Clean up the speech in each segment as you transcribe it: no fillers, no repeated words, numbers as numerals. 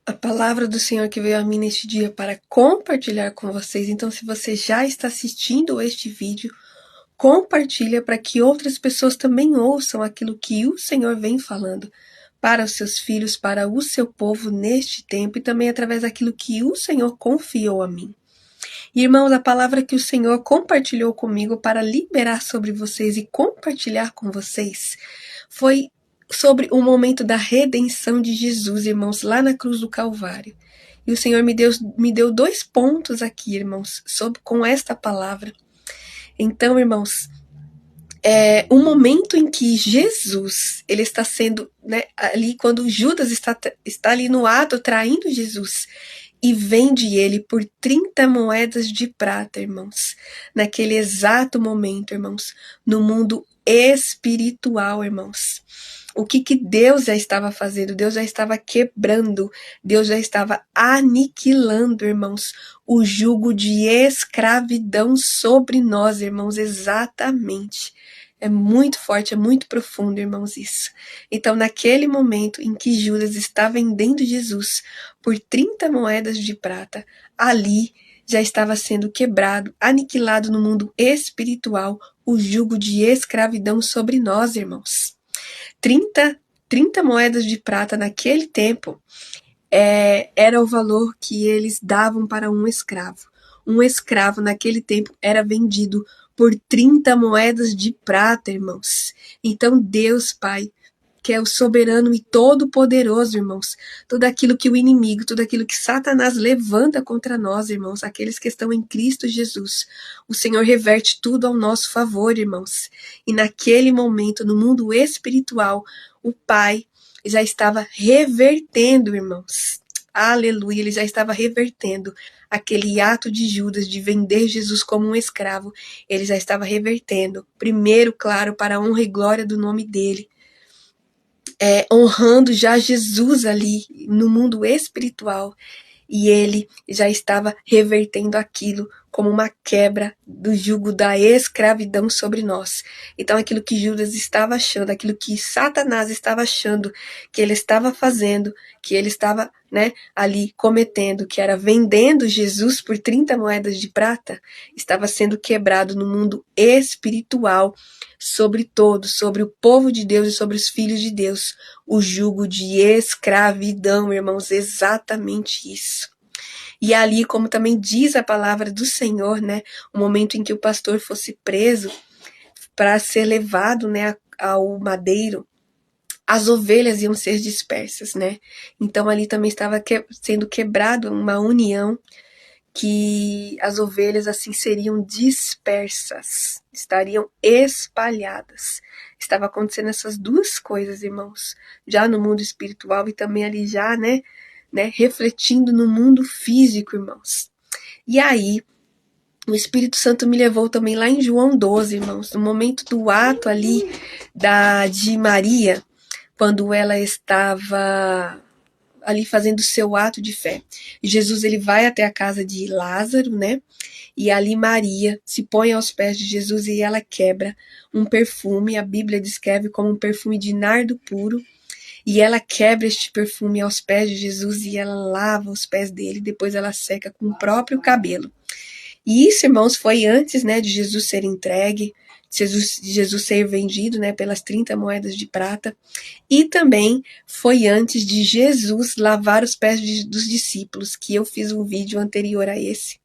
A palavra do Senhor que veio a mim neste dia para compartilhar com vocês. Então, se você já está assistindo este vídeo, compartilha para que outras pessoas também ouçam aquilo que o Senhor vem falando para os seus filhos, para o seu povo neste tempo e também através daquilo que o Senhor confiou a mim. Irmãos, a palavra que o Senhor compartilhou comigo para liberar sobre vocês e compartilhar com vocês foi sobre o momento da redenção de Jesus, irmãos, lá na cruz do Calvário. E o Senhor me deu 2 pontos aqui, irmãos, com esta palavra. Então, irmãos, o momento em que Jesus, ele está sendo, né, ali quando Judas está ali no ato traindo Jesus, e vende ele por 30 moedas de prata, irmãos. Naquele exato momento, irmãos, no mundo espiritual, irmãos. O que Deus já estava fazendo? Deus já estava quebrando, Deus já estava aniquilando, irmãos, o jugo de escravidão sobre nós, irmãos, exatamente. É muito forte, é muito profundo, irmãos, isso. Então, naquele momento em que Judas está vendendo Jesus por 30 moedas de prata, ali já estava sendo quebrado, aniquilado no mundo espiritual o jugo de escravidão sobre nós, irmãos. 30 moedas de prata naquele tempo era o valor que eles davam para um escravo. Um escravo naquele tempo era vendido por 30 moedas de prata, irmãos. Então Deus, Pai, que é o soberano e todo-poderoso, irmãos, tudo aquilo que o inimigo, tudo aquilo que Satanás levanta contra nós, irmãos, aqueles que estão em Cristo Jesus, o Senhor reverte tudo ao nosso favor, irmãos. E naquele momento, no mundo espiritual, o Pai já estava revertendo, irmãos. Aleluia, ele já estava revertendo aquele ato de Judas de vender Jesus como um escravo. Ele já estava revertendo, primeiro, claro, para a honra e glória do nome dele. Honrando já Jesus ali no mundo espiritual. E ele já estava revertendo aquilo como uma quebra do jugo da escravidão sobre nós. Então aquilo que Judas estava achando, aquilo que Satanás estava achando, que ele estava fazendo, que ele estava, né, ali cometendo, que era vendendo Jesus por 30 moedas de prata, estava sendo quebrado no mundo espiritual, sobre todos, sobre o povo de Deus e sobre os filhos de Deus, o jugo de escravidão, irmãos, exatamente isso. E ali, como também diz a palavra do Senhor, né, o momento em que o pastor fosse preso para ser levado, né, ao madeiro, as ovelhas iam ser dispersas, né? Então ali também estava sendo quebrado uma união que as ovelhas assim seriam dispersas, estariam espalhadas. Estava acontecendo essas duas coisas, irmãos, já no mundo espiritual e também ali já, né, refletindo no mundo físico, irmãos. E aí, o Espírito Santo me levou também lá em João 12, irmãos, no momento do ato ali de Maria, quando ela estava ali fazendo o seu ato de fé. Jesus, ele vai até a casa de Lázaro, né? E ali Maria se põe aos pés de Jesus e ela quebra um perfume, a Bíblia descreve como um perfume de nardo puro, e ela quebra este perfume aos pés de Jesus e ela lava os pés dele, depois ela seca com o próprio cabelo. E isso, irmãos, foi antes, né, de Jesus ser entregue, Jesus ser vendido, né, pelas 30 moedas de prata, e também foi antes de Jesus lavar os pés dos discípulos, que eu fiz um vídeo anterior a esse.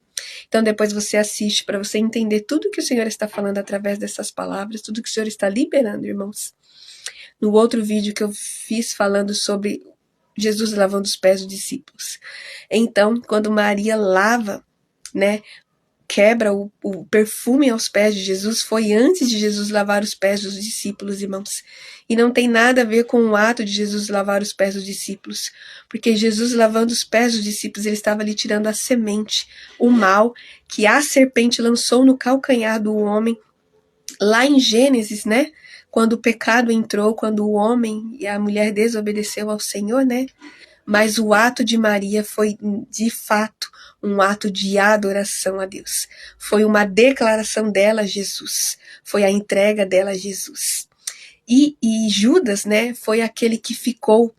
Então depois você assiste para você entender tudo que o Senhor está falando através dessas palavras, tudo que o Senhor está liberando, irmãos. No outro vídeo que eu fiz falando sobre Jesus lavando os pés dos discípulos. Então, quando Maria lava, né, quebra o perfume aos pés de Jesus, foi antes de Jesus lavar os pés dos discípulos, irmãos. E não tem nada a ver com o ato de Jesus lavar os pés dos discípulos, porque Jesus lavando os pés dos discípulos, ele estava ali tirando a semente, o mal que a serpente lançou no calcanhar do homem, lá em Gênesis, né? Quando o pecado entrou, quando o homem e a mulher desobedeceu ao Senhor, né? Mas o ato de Maria foi, de fato, um ato de adoração a Deus. Foi uma declaração dela a Jesus. Foi a entrega dela a Jesus. E Judas, né, foi aquele que ficou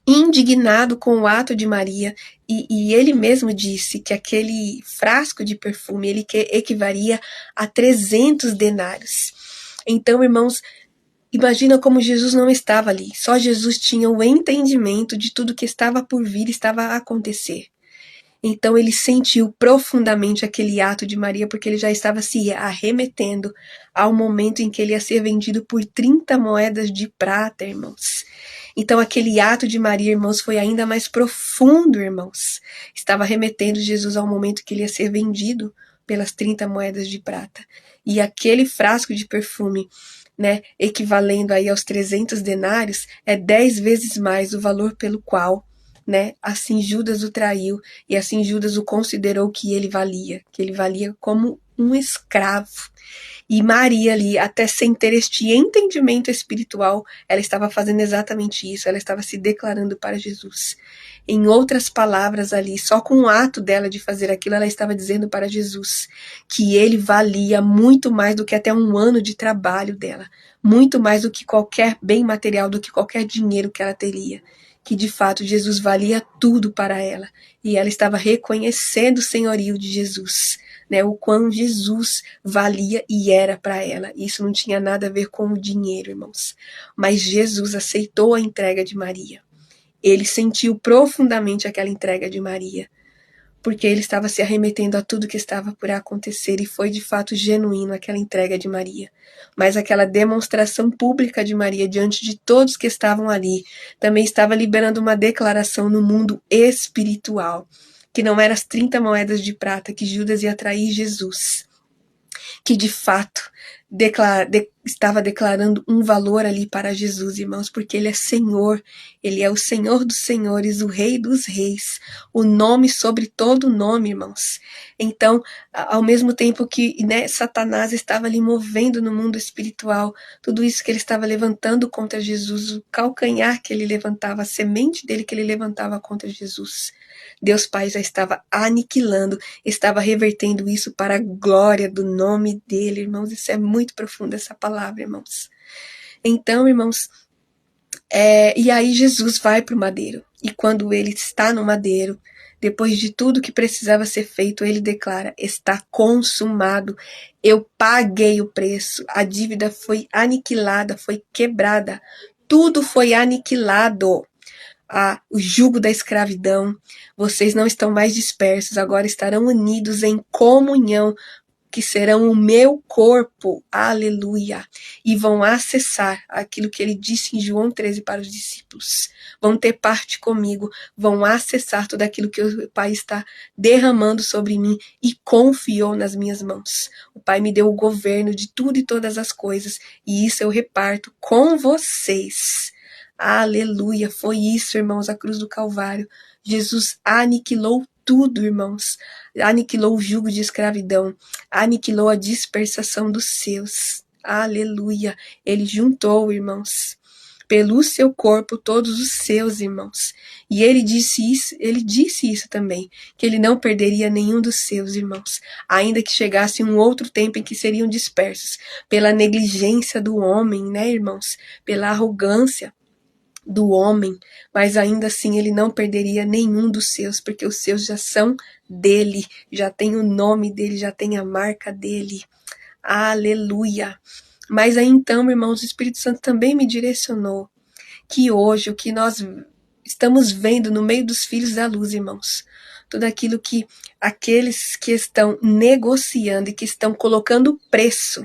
indignado com o ato de Maria, e ele mesmo disse que aquele frasco de perfume ele equivalia a 300 denários. Então, irmãos, imagina como Jesus não estava ali. Só Jesus tinha o entendimento de tudo que estava por vir, estava a acontecer. Então ele sentiu profundamente aquele ato de Maria, porque ele já estava se arremetendo ao momento em que ele ia ser vendido por 30 moedas de prata, irmãos. Então aquele ato de Maria, irmãos, foi ainda mais profundo, irmãos. Estava remetendo Jesus ao momento que ele ia ser vendido pelas 30 moedas de prata. E aquele frasco de perfume, né, equivalendo aí aos 300 denários, é 10 vezes mais o valor pelo qual, né, assim Judas o traiu, e assim Judas o considerou que ele valia como um escravo. E Maria ali, até sem ter este entendimento espiritual, ela estava fazendo exatamente isso, ela estava se declarando para Jesus. Em outras palavras ali, só com o ato dela de fazer aquilo, ela estava dizendo para Jesus que ele valia muito mais do que até um ano de trabalho dela, muito mais do que qualquer bem material, do que qualquer dinheiro que ela teria. Que de fato Jesus valia tudo para ela, e ela estava reconhecendo o senhorio de Jesus, né, o quão Jesus valia e era para ela. Isso não tinha nada a ver com o dinheiro, irmãos, mas Jesus aceitou a entrega de Maria. Ele sentiu profundamente aquela entrega de Maria, porque ele estava se arremetendo a tudo que estava por acontecer, e foi de fato genuíno aquela entrega de Maria. Mas aquela demonstração pública de Maria diante de todos que estavam ali, também estava liberando uma declaração no mundo espiritual, que não eram as 30 moedas de prata que Judas ia trair Jesus, que de fato estava declarando um valor ali para Jesus, irmãos, porque ele é Senhor, ele é o Senhor dos senhores, o Rei dos reis, o nome sobre todo nome, irmãos. Então, ao mesmo tempo que, né, Satanás estava ali movendo no mundo espiritual, tudo isso que ele estava levantando contra Jesus, o calcanhar que ele levantava, a semente dele que ele levantava contra Jesus, Deus Pai já estava aniquilando, estava revertendo isso para a glória do nome dele, irmãos. Isso é muito profundo, essa palavra, irmãos. Então, irmãos, e aí Jesus vai para o madeiro. E quando ele está no madeiro, depois de tudo que precisava ser feito, ele declara: está consumado. Eu paguei o preço. A dívida foi aniquilada, foi quebrada. Tudo foi aniquilado. O jugo da escravidão. Vocês não estão mais dispersos, agora estarão unidos em comunhão, que serão o meu corpo, aleluia, e vão acessar aquilo que ele disse em João 13 para os discípulos, vão ter parte comigo, vão acessar tudo aquilo que o Pai está derramando sobre mim e confiou nas minhas mãos. O Pai me deu o governo de tudo e todas as coisas, e isso eu reparto com vocês. Aleluia, foi isso, irmãos, a cruz do Calvário. Jesus aniquilou tudo, irmãos. Aniquilou o jugo de escravidão, aniquilou a dispersação dos seus. Aleluia. Ele juntou, irmãos, pelo seu corpo todos os seus irmãos. E ele disse isso também, que ele não perderia nenhum dos seus irmãos, ainda que chegasse um outro tempo em que seriam dispersos pela negligência do homem, né, irmãos? Pela arrogância do homem, mas ainda assim ele não perderia nenhum dos seus, porque os seus já são dele, já tem o nome dele, já tem a marca dele. Aleluia! Mas aí então, irmãos, o Espírito Santo também me direcionou que hoje o que nós estamos vendo no meio dos filhos da luz, irmãos, tudo aquilo que aqueles que estão negociando e que estão colocando preço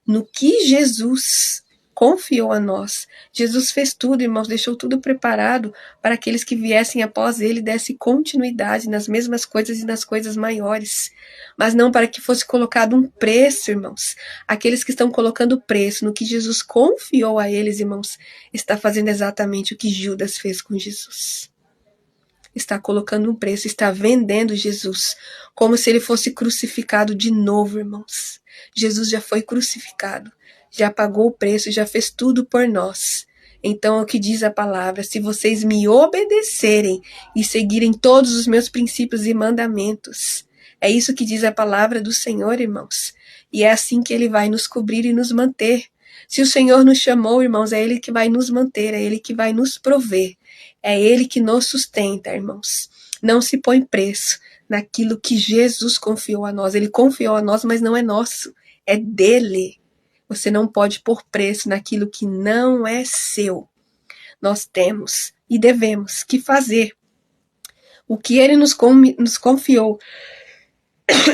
no que Jesus confiou a nós. Jesus fez tudo, irmãos, deixou tudo preparado para aqueles que viessem após ele, desse continuidade nas mesmas coisas e nas coisas maiores. Mas não para que fosse colocado um preço, irmãos. Aqueles que estão colocando preço no que Jesus confiou a eles, irmãos, está fazendo exatamente o que Judas fez com Jesus. Está colocando um preço, está vendendo Jesus, como se ele fosse crucificado de novo, irmãos. Jesus já foi crucificado, já pagou o preço, já fez tudo por nós. Então, é o que diz a palavra: se vocês me obedecerem e seguirem todos os meus princípios e mandamentos, é isso que diz a palavra do Senhor, irmãos. E é assim que ele vai nos cobrir e nos manter. Se o Senhor nos chamou, irmãos, é ele que vai nos manter, é ele que vai nos prover. É Ele que nos sustenta, irmãos. Não se põe preço naquilo que Jesus confiou a nós. Ele confiou a nós, mas não é nosso, é dele. Você não pode pôr preço naquilo que não é seu. Nós temos e devemos que fazer o que ele nos confiou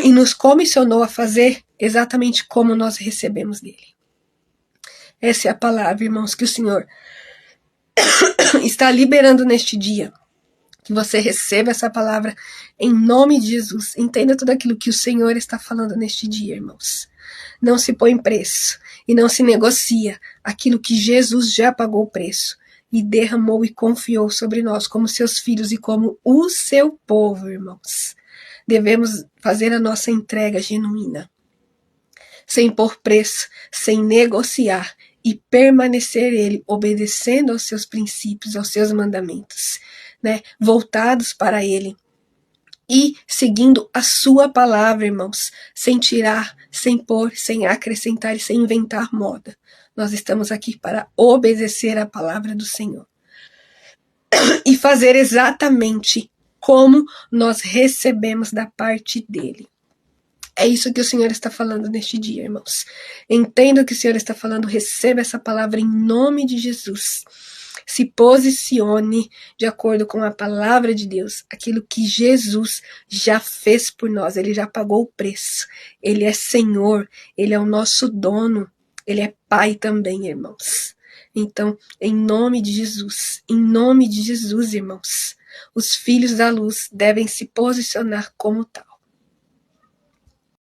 e nos comissionou a fazer exatamente como nós recebemos dele. Essa é a palavra, irmãos, que o Senhor está liberando neste dia. Que você receba essa palavra em nome de Jesus. Entenda tudo aquilo que o Senhor está falando neste dia, irmãos. Não se põe preço e não se negocia aquilo que Jesus já pagou o preço e derramou e confiou sobre nós como seus filhos e como o seu povo, irmãos. Devemos fazer a nossa entrega genuína, sem pôr preço, sem negociar e permanecer ele obedecendo aos seus princípios, aos seus mandamentos, né? Voltados para ele e seguindo a sua palavra, irmãos, sem tirar, sem pôr, sem acrescentar e sem inventar moda. Nós estamos aqui para obedecer a palavra do Senhor e fazer exatamente como nós recebemos da parte dele. É isso que o Senhor está falando neste dia, irmãos. Entenda o que o Senhor está falando, receba essa palavra em nome de Jesus. Se posicione de acordo com a palavra de Deus, aquilo que Jesus já fez por nós, ele já pagou o preço. Ele é Senhor, ele é o nosso dono, ele é Pai também, irmãos. Então, em nome de Jesus, irmãos, os filhos da luz devem se posicionar como tal.